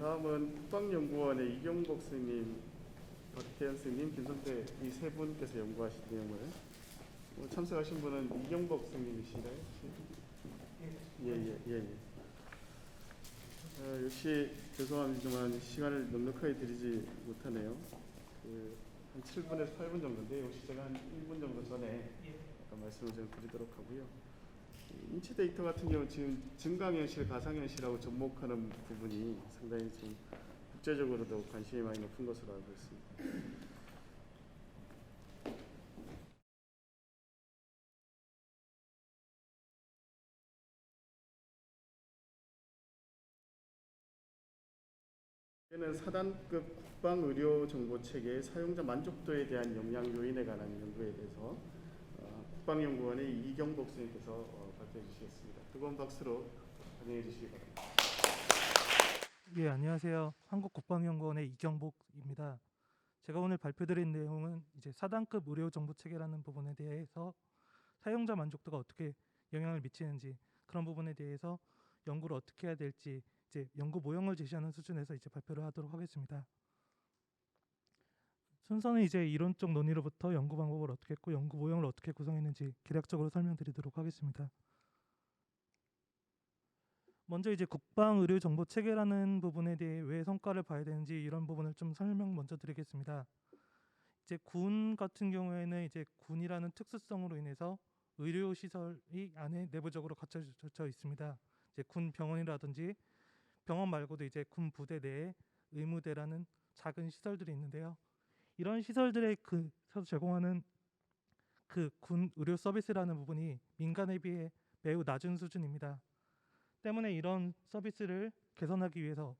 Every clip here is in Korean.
다음은 국방연구원의 이경복 선생님, 박태현 선생님, 김성태 이 세 분께서 연구하신 내용을 참석하신 분은 이경복 선생님이신가요? 예. 역시 죄송합니다만 시간을 넉넉하게 드리지 못하네요. 한 7분에서 8분 정도인데 혹시 제가 한 1분 정도 전에 말씀을 좀 드리도록 하고요. 인체 데이터 같은 경우 지금 증강현실, 가상현실하고 접목하는 부분이 상당히 좀 국제적으로도 관심이 많이 높은 것으로 알고 있습니다. 이는 4단급 국방의료정보체계의 사용자 만족도에 대한 영향 요인에 관한 연구에 대해서 국방연구원의 이경복 선생님께서 발표해 주시겠습니다. 뜨거운 박수로 환영해 주시기 바랍니다. 예, 안녕하세요. 한국국방연구원의 이경복입니다. 제가 오늘 발표드린 내용은 이제 4단급 의료 정보 체계라는 부분에 대해서 사용자 만족도가 어떻게 영향을 미치는지 그런 부분에 대해서 연구를 어떻게 해야 될지 이제 연구 모형을 제시하는 수준에서 이제 발표를 하도록 하겠습니다. 순서는 이제 이론적 논의로부터 연구 방법을 어떻게 했고 연구 모형을 어떻게 구성했는지 개략적으로 설명드리도록 하겠습니다. 먼저 이제 국방 의료 정보 체계라는 부분에 대해 왜 성과를 봐야 되는지 이런 부분을 좀 설명 먼저 드리겠습니다. 이제 군 같은 경우에는 이제 군이라는 특수성으로 인해서 의료 시설이 안에 내부적으로 갖춰져 있습니다. 이제 군 병원이라든지 병원 말고도 이제 군 부대 내에 의무대라는 작은 시설들이 있는데요. 이런 시설들에 그서 제공하는 그 군 의료 서비스라는 부분이 민간에 비해 매우 낮은 수준입니다. 때문에 이런 서비스를 개선하기 위해서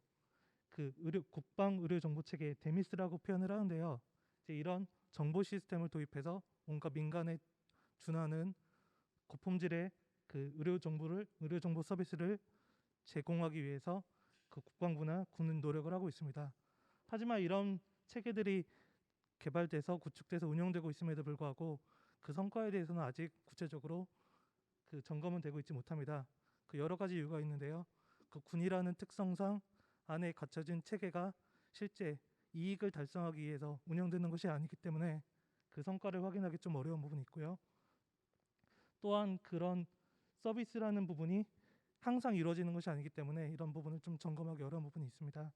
그 국방 의료 정보 체계 데미스라고 표현을 하는데요. 이제 이런 정보 시스템을 도입해서 뭔가 민간에 준하는 고품질의 그 의료 정보 서비스를 제공하기 위해서 그 국방부나 군은 노력을 하고 있습니다. 하지만 이런 체계들이 개발돼서 구축돼서 운영되고 있음에도 불구하고 그 성과에 대해서는 아직 구체적으로 그 점검은 되고 있지 못합니다. 그 여러 가지 이유가 있는데요. 그 군이라는 특성상 안에 갖춰진 체계가 실제 이익을 달성하기 위해서 운영되는 것이 아니기 때문에 그 성과를 확인하기 좀 어려운 부분이 있고요. 또한 그런 서비스라는 부분이 항상 이루어지는 것이 아니기 때문에 이런 부분을 좀 점검하기 어려운 부분이 있습니다.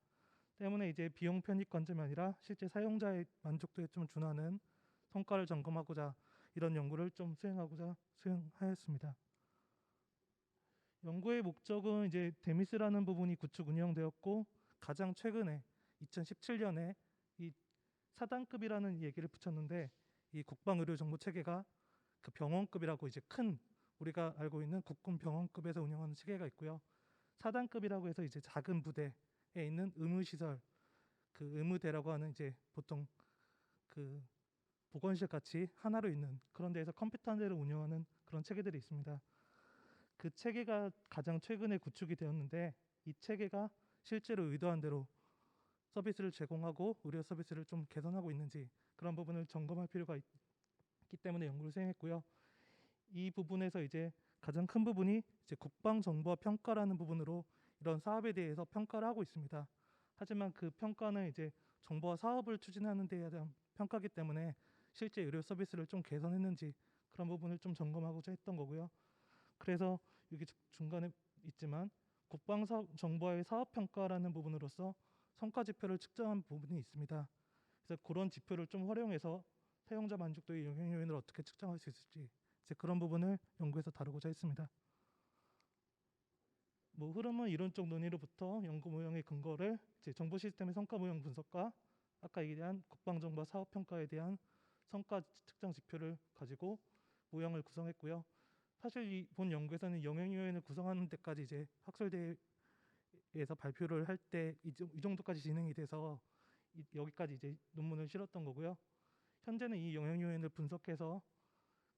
때문에 이제 비용 편익 관점이 아니라 실제 사용자의 만족도에 좀 준하는 성과를 점검하고자 이런 연구를 좀 수행하였습니다. 연구의 목적은 이제 데미스라는 부분이 구축 운영되었고 가장 최근에 2017년에 이 4단급이라는 얘기를 붙였는데 이 국방의료정보 체계가 그 병원급이라고 이제 큰 우리가 알고 있는 국군 병원급에서 운영하는 체계가 있고요. 4단급이라고 해서 이제 작은 부대에 있는 의무시설 그 의무대라고 하는 이제 보통 그 보건실 같이 하나로 있는 그런 데에서 컴퓨터 한 대를 운영하는 그런 체계들이 있습니다. 그 체계가 가장 최근에 구축이 되었는데 이 체계가 실제로 의도한 대로 서비스를 제공하고 의료 서비스를 좀 개선하고 있는지 그런 부분을 점검할 필요가 있기 때문에 연구를 수행했고요. 이 부분에서 이제 가장 큰 부분이 이제 국방정보화 평가라는 부분으로 이런 사업에 대해서 평가를 하고 있습니다. 하지만 그 평가는 이제 정보화 사업을 추진하는 데에 대한 평가기 때문에 실제 의료 서비스를 좀 개선했는지 그런 부분을 좀 점검하고자 했던 거고요. 그래서 여기 중간에 있지만 국방정보화의 사업평가라는 부분으로서 성과 지표를 측정한 부분이 있습니다. 그래서 그런 지표를 좀 활용해서 사용자 만족도의 영향 요인을 어떻게 측정할 수 있을지 이제 그런 부분을 연구해서 다루고자 했습니다. 뭐 흐름은 이론적 논의로부터 연구 모형의 근거를 이제 정보 시스템의 성과 모형 분석과 아까 얘기한 국방정보화 사업평가에 대한 성과 측정 지표를 가지고 모형을 구성했고요. 사실 이 본 연구에서는 영향 요인을 구성하는 데까지 이제 학술대에서 발표를 할 때 이 정도까지 진행이 돼서 여기까지 이제 논문을 실었던 거고요. 현재는 이 영향 요인을 분석해서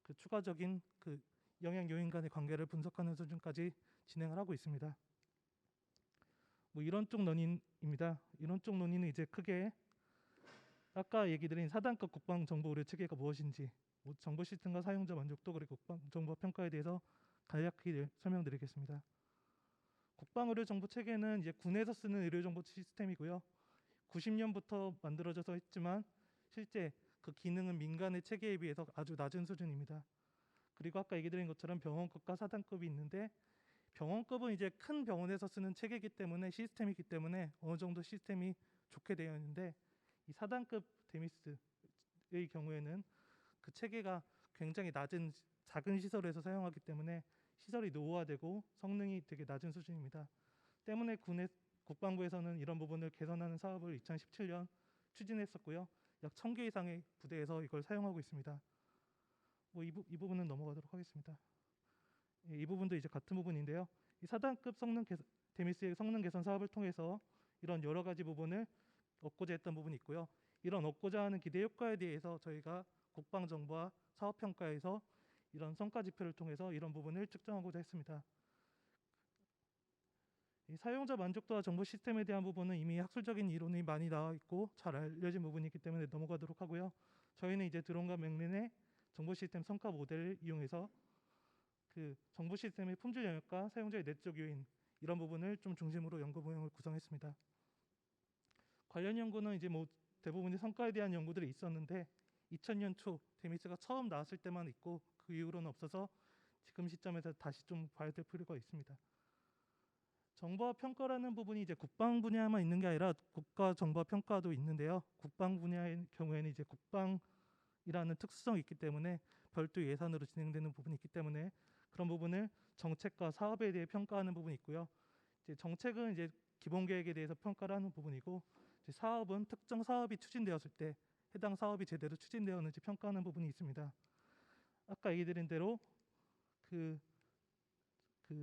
그 추가적인 그 영향 요인 간의 관계를 분석하는 수준까지 진행을 하고 있습니다. 뭐 이론적 논의입니다. 이론적 논의는 이제 크게 아까 얘기 드린 4단급 국방 정보 의료 체계가 무엇인지 뭐 정보 시스템과 사용자 만족도 그리고 국방 정보 평가에 대해서 간략히 설명드리겠습니다. 국방의료정보 체계는 이제 군에서 쓰는 의료정보 시스템이고요. 90년부터 만들어져서 했지만 실제 그 기능은 민간의 체계에 비해서 아주 낮은 수준입니다. 그리고 아까 얘기 드린 것처럼 병원급과 사단급이 있는데 병원급은 이제 큰 병원에서 쓰는 체계이기 때문에 시스템이기 때문에 어느 정도 시스템이 좋게 되어 있는데 이 사단급 데미스의 경우에는 그 체계가 굉장히 낮은 작은 시설에서 사용하기 때문에 시설이 노후화되고 성능이 되게 낮은 수준입니다. 때문에 국방부에서는 이런 부분을 개선하는 사업을 2017년 추진했었고요. 약 1000개 이상의 부대에서 이걸 사용하고 있습니다. 이 부분은 넘어가도록 하겠습니다. 이 부분도 이제 같은 부분인데요. 이 사단급 데미스의 성능 개선 사업을 통해서 이런 여러 가지 부분을 얻고자 했던 부분이 있고요. 이런 얻고자 하는 기대 효과에 대해서 저희가 국방정보와 사업평가에서 이런 성과 지표를 통해서 이런 부분을 측정하고자 했습니다. 이 사용자 만족도와 정보 시스템에 대한 부분은 이미 학술적인 이론이 많이 나와 있고 잘 알려진 부분이기 때문에 넘어가도록 하고요. 저희는 이제 드론과 맥린의 정보 시스템 성과 모델을 이용해서 그 정보 시스템의 품질 영역과 사용자의 내적 요인 이런 부분을 좀 중심으로 연구 모형을 구성했습니다. 관련 연구는 이제 대부분의 성과에 대한 연구들이 있었는데 2000년 초 데미스가 처음 나왔을 때만 있고 그 이후로는 없어서 지금 시점에서 다시 좀 봐야 될 필요가 있습니다. 정보화 평가라는 부분이 이제 국방 분야만 있는 게 아니라 국가 정보화 평가도 있는데요. 국방 분야의 경우에는 이제 국방이라는 특수성이 있기 때문에 별도 예산으로 진행되는 부분이 있기 때문에 그런 부분을 정책과 사업에 대해 평가하는 부분이 있고요. 이제 정책은 이제 기본 계획에 대해서 평가를 하는 부분이고 이제 사업은 특정 사업이 추진되었을 때 해당 사업이 제대로 추진되었는지 평가하는 부분이 있습니다. 아까 얘기 드린 대로 그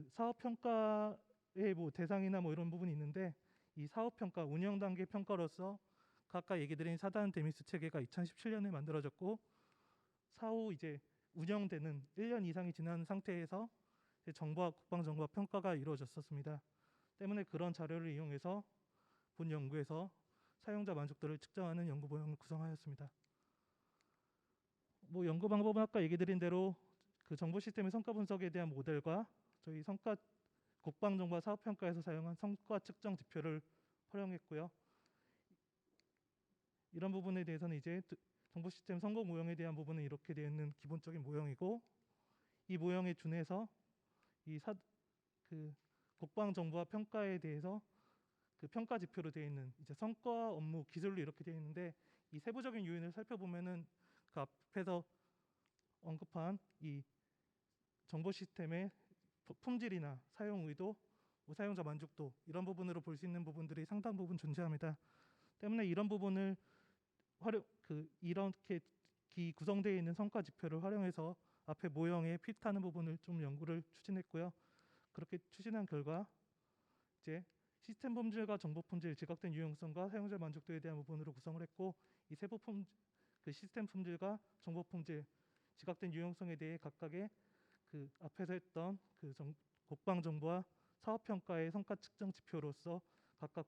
사업 평가의 대상이나 이런 부분이 있는데 이 사업 평가, 운영 단계 평가로서 아까 얘기 드린 4단 데미스 체계가 2017년에 만들어졌고 사후 이제 운영되는 1년 이상이 지난 상태에서 국방 정보화 평가가 이루어졌었습니다. 때문에 그런 자료를 이용해서 본 연구에서 사용자 만족도를 측정하는 연구 모형을 구성하였습니다. 연구 방법은 아까 얘기 드린 대로 그 정보 시스템의 성과 분석에 대한 모델과 저희 국방 정보화 사업 평가에서 사용한 성과 측정 지표를 활용했고요. 이런 부분에 대해서는 이제 정보 시스템 성공 모형에 대한 부분은 이렇게 되어 있는 기본적인 모형이고 이 모형에 준해서 국방 정보화 평가에 대해서 그 평가 지표로 되어 있는 이제 성과 업무 기술로 이렇게 되어 있는데 이 세부적인 요인을 살펴보면은 그 앞에서 언급한 이 정보 시스템의 품질이나 사용 의도, 사용자 만족도 이런 부분으로 볼 수 있는 부분들이 상당 부분 존재합니다. 때문에 이런 부분을 이렇게 구성되어 있는 성과 지표를 활용해서 앞에 모형에 핏하는 부분을 좀 연구를 추진했고요. 그렇게 추진한 결과 이제 시스템 품질과 정보 품질, 지각된 유용성과 사용자 만족도에 대한 부분으로 구성을 했고 이 시스템 품질과 정보 품질, 지각된 유용성에 대해 각각의 그 앞에서 했던 국방 정보와 사업 평가의 성과 측정 지표로서 각각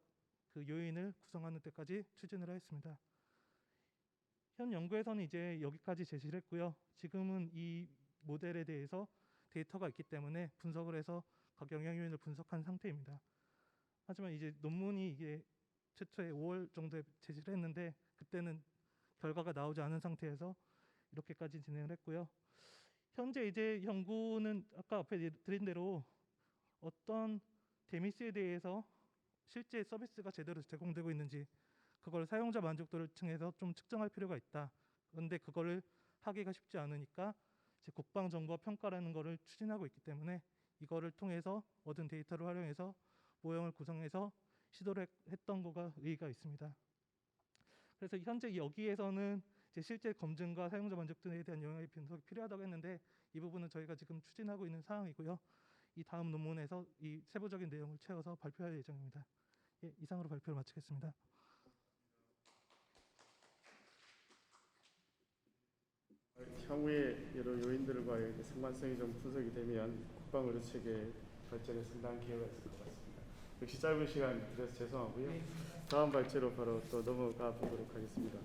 그 요인을 구성하는 데까지 추진을 하였습니다. 현 연구에서는 이제 여기까지 제시를 했고요. 지금은 이 모델에 대해서 데이터가 있기 때문에 분석을 해서 각 영향 요인을 분석한 상태입니다. 하지만 이제 논문이 이게 최초에 5월 정도에 제시를 했는데 그때는 결과가 나오지 않은 상태에서 이렇게까지 진행을 했고요. 현재 이제 연구는 아까 앞에 드린 대로 어떤 데미스에 대해서 실제 서비스가 제대로 제공되고 있는지 그걸 사용자 만족도를 통해서 좀 측정할 필요가 있다. 그런데 그거를 하기가 쉽지 않으니까 이제 국방 정보화 평가라는 거를 추진하고 있기 때문에 이거를 통해서 얻은 데이터를 활용해서 모형을 구성해서 시도를 했던 거가 의의가 있습니다. 그래서 현재 여기에서는 이제 실제 검증과 사용자 만족도에 대한 영역의 분석이 필요하다고 했는데 이 부분은 저희가 지금 추진하고 있는 사항이고요. 이 다음 논문에서 이 세부적인 내용을 채워서 발표할 예정입니다. 예, 이상으로 발표를 마치겠습니다. 향후에 여러 요인들과의 상관성이 좀 분석이 되면 국방 의료 체계 발전에 상당한 기회가 있을 것 같습니다. 역시 짧은 시간 들여서 죄송하고요. 다음 발제로 바로 또 넘어가 보도록 하겠습니다.